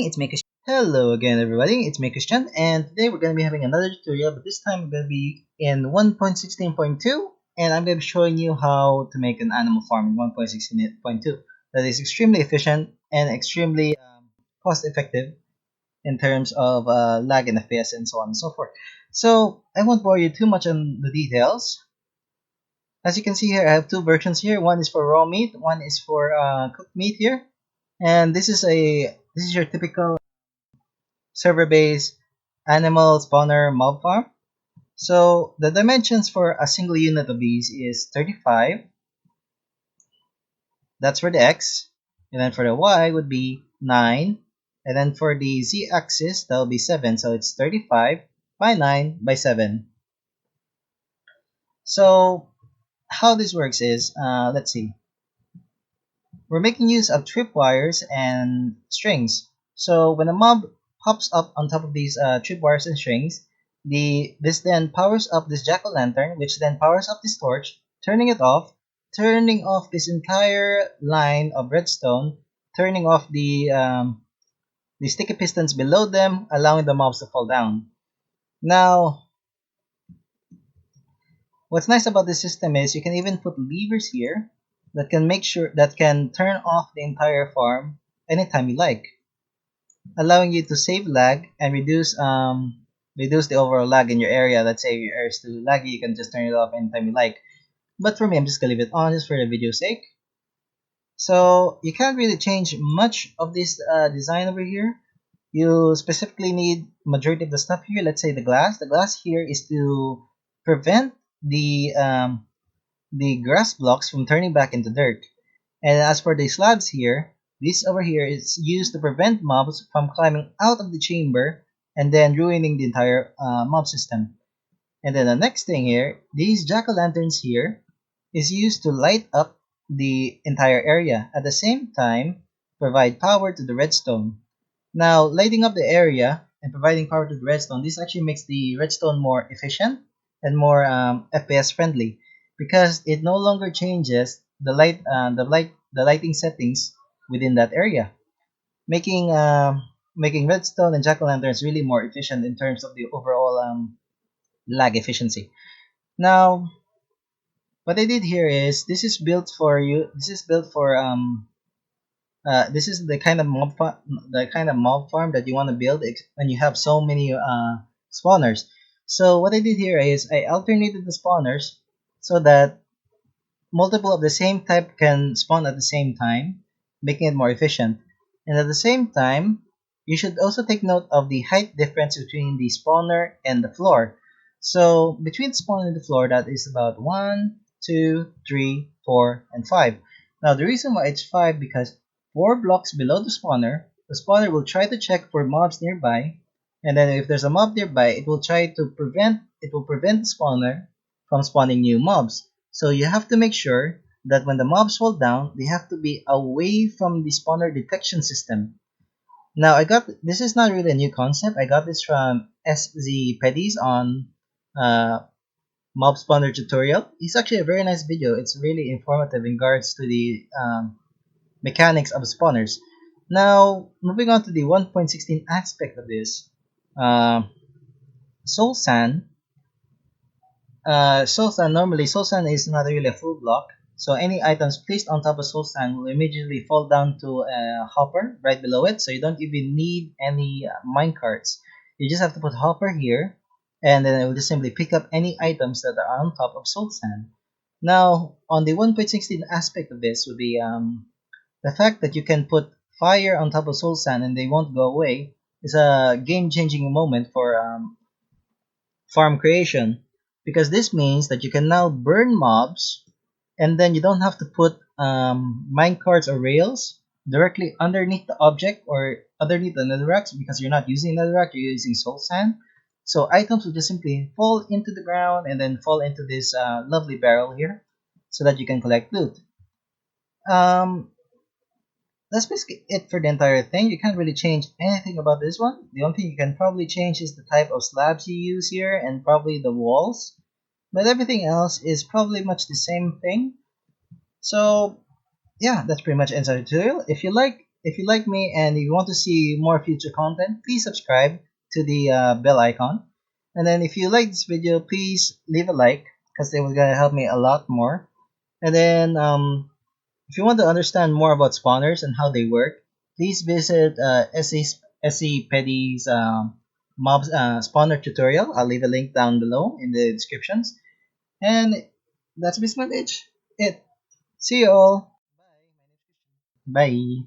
everybody, it's me Christian. Hello again everybody, it's me Christian, and today we're going to be having another tutorial, but this time we're going to be in 1.16.2, and I'm going to be showing you how to make an animal farm in 1.16.2 that is extremely efficient and extremely cost effective in terms of lag and FPS and so on and so forth. So I won't bore you too much on the details. As you can see here, I have two versions here. One is for raw meat, one is for cooked meat here. And this is your typical server-based animal spawner mob farm. So the dimensions for a single unit of these is 35. That's for the X. And then for the Y would be 9. And then for the Z axis, that will be 7. So it's 35 by 9 by 7. So how this works is, let's see. We're making use of tripwires and strings. So when a mob pops up on top of these tripwires and strings, this then powers up this jack-o'-lantern, which then powers up this torch, turning off this entire line of redstone, turning off the sticky pistons below them, allowing the mobs to fall down. Now, what's nice about this system is you can even put levers here that can turn off the entire farm anytime you like, allowing you to save lag and reduce the overall lag in your area. Let's say your area is too laggy, you can just turn it off anytime you like. But for me, I'm just gonna leave it on just for the video's sake. So you can't really change much of this design over here. You specifically need majority of the stuff here. Let's say the glass. The glass here is to prevent the grass blocks from turning back into dirt. And as for the slabs here, this over here is used to prevent mobs from climbing out of the chamber and then ruining the entire mob system. And then the next thing here, these jack-o'-lanterns here is used to light up the entire area. At the same time, provide power to the redstone. Now, lighting up the area and providing power to the redstone, this actually makes the redstone more efficient and more FPS friendly, because it no longer changes the lighting settings within that area, making redstone and jack-o'-lanterns really more efficient in terms of the overall lag efficiency. Now, what I did here is this is built for you. This is built for this is the kind of mob farm that you want to build when you have so many spawners. So what I did here is I alternated the spawners so that multiple of the same type can spawn at the same time, making it more efficient. And at the same time, you should also take note of the height difference between the spawner and the floor. So between the spawner and the floor, that is about 1, 2, 3, 4, and 5. Now the reason why it's 5 because 4 blocks below the spawner will try to check for mobs nearby, and then if there's a mob nearby, it will prevent the spawner from spawning new mobs. So you have to make sure that when the mobs fall down, they have to be away from the spawner detection system. Now this is not really a new concept. I got this from sZPeddy's on mob spawner tutorial. It's actually a very nice video. It's really informative in regards to the mechanics of spawners. Now, moving on to the 1.16 aspect of this, soul sand. Normally soul sand is not really a full block, so any items placed on top of soul sand will immediately fall down to a hopper right below it, so you don't even need any mine carts. You just have to put hopper here, and then it will just simply pick up any items that are on top of soul sand. Now, on the 1.16 aspect of this would be the fact that you can put fire on top of soul sand and they won't go away is a game-changing moment for farm creation, because this means that you can now burn mobs and then you don't have to put minecarts or rails directly underneath the object or underneath the netherrack, because you're not using netherrack, you're using soul sand. So items will just simply fall into the ground and then fall into this lovely barrel here so that you can collect loot. That's basically it for the entire thing. You can't really change anything about this one. The only thing you can probably change is the type of slabs you use here and probably the walls. But everything else is probably much the same thing. So yeah, that's pretty much ends our tutorial. If you like If you like me and you want to see more future content, please subscribe to the bell icon. And then if you like this video, please leave a like because it was gonna help me a lot more. And then if you want to understand more about spawners and how they work, please visit sZPeddy's mob spawner tutorial. I'll leave a link down below in the descriptions. And that's basically it. See you all. Bye.